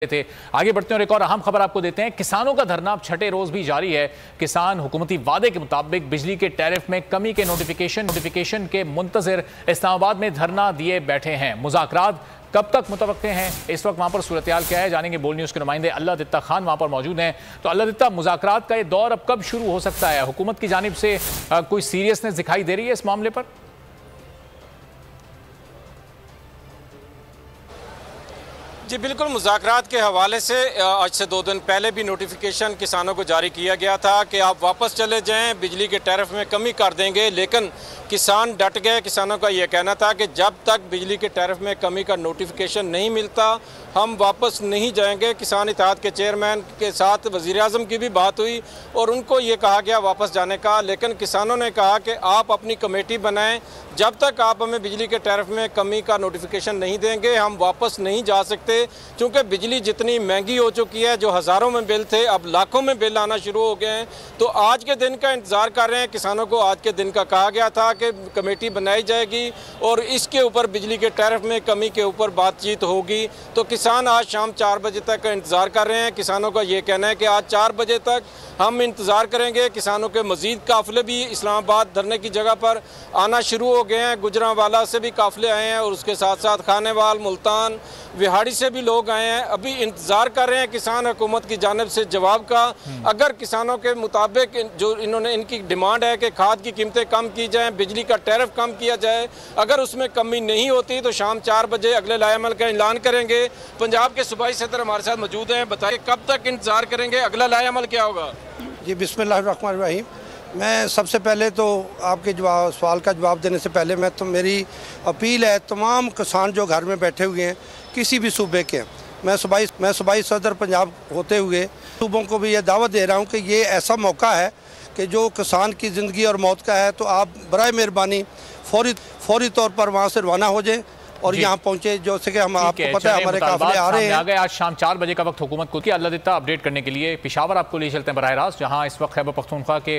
थे। आगे बढ़ते हैं और एक और अहम खबर आपको देते हैं। किसानों का धरना अब छठे रोज भी जारी है। किसान हुकूमती वादे के मुताबिक बिजली के टैरिफ में कमी के नोटिफिकेशन के मुंतजर इस्लामाबाद में धरना दिए बैठे हैं। मुज़ाकरात कब तक मुतवक्के हैं, इस वक्त वहां पर सूरत-ए-हाल क्या है, जानेंगे। बोल न्यूज़ के नुमाइंदे अल्लाह दित्ता खान वहां पर मौजूद हैं। तो अल्लाह दित्ता, मुज़ाकरात का ये दौर अब कब शुरू हो सकता है? हुकूमत की जानिब से कोई सीरियसनेस दिखाई दे रही है इस मामले पर? जी बिल्कुल, मुज़ाकरात के हवाले से आज से 2 दिन पहले भी नोटिफिकेशन किसानों को जारी किया गया था कि आप वापस चले जाएं, बिजली के टैरिफ में कमी कर देंगे। लेकिन किसान डट गए। किसानों का ये कहना था कि जब तक बिजली के टैरिफ में कमी का नोटिफिकेशन नहीं मिलता हम वापस नहीं जाएंगे। किसान इत्तेहाद के चेयरमैन के साथ वज़ीर-ए-आज़म की भी बात हुई और उनको ये कहा गया वापस जाने का। लेकिन किसानों ने कहा कि आप अपनी कमेटी बनाएं, जब तक आप हमें बिजली के टैरिफ में कमी का नोटिफिकेशन नहीं देंगे हम वापस नहीं जा सकते। क्योंकि बिजली जितनी महंगी हो चुकी है, जो हज़ारों में बिल थे अब लाखों में बिल आना शुरू हो गए हैं। तो आज के दिन का इंतज़ार कर रहे हैं। किसानों को आज के दिन का कहा गया था कि कमेटी बनाई जाएगी और इसके ऊपर बिजली के टैरिफ में कमी के ऊपर बातचीत होगी। तो किसान आज शाम 4 बजे तक इंतज़ार कर रहे हैं। किसानों का ये कहना है कि आज 4 बजे तक हम इंतज़ार करेंगे। किसानों के मज़ीद काफ़िले भी इस्लामाबाद धरने की जगह पर आना शुरू हो गए हैं। गुजरांवाला से भी काफ़िले आए हैं और उसके साथ साथ खानेवाल, मुल्तान, विहाड़ी से भी लोग आए हैं। अभी इंतज़ार कर रहे हैं किसान हुकूमत की जानिब से जवाब का। अगर किसानों के मुताबिक जो इनकी डिमांड है कि खाद की कीमतें कम की जाएँ, बिजली का टैरिफ कम किया जाए, अगर उसमें कमी नहीं होती तो शाम 4 बजे अगले लाएअमल का ऐलान करेंगे। पंजाब के सूबाई सदर हमारे साथ मौजूद हैं। बताइए कब तक इंतज़ार करेंगे, अगला लाएअमल क्या होगा? जी बिस्मिल्लाहिर्रहमानिर्रहीम। मैं सबसे पहले तो आपके सवाल का जवाब देने से पहले मेरी अपील है तमाम किसान जो घर में बैठे हुए हैं किसी भी सूबे के, मैं सूबाई सदर पंजाब होते हुए सूबों को भी ये दावत दे रहा हूँ कि ये ऐसा मौका है कि जो किसान की ज़िंदगी और मौत का है, तो आप बराए मेहरबानी फौरी तौर पर वहाँ से रवाना हो जाए और यहाँ पहुंचे। जो से कि हम आपको पता है हमारे काफिले आ रहे हैं। आज शाम 4 बजे का वक्त हुकूमत को किया। अल्लाह दित्ता अपडेट करने के लिए पेशावर आपको ले चलते हैं बराह रास्त, जहाँ इस वक्त खैबर पख्तूनख्वा के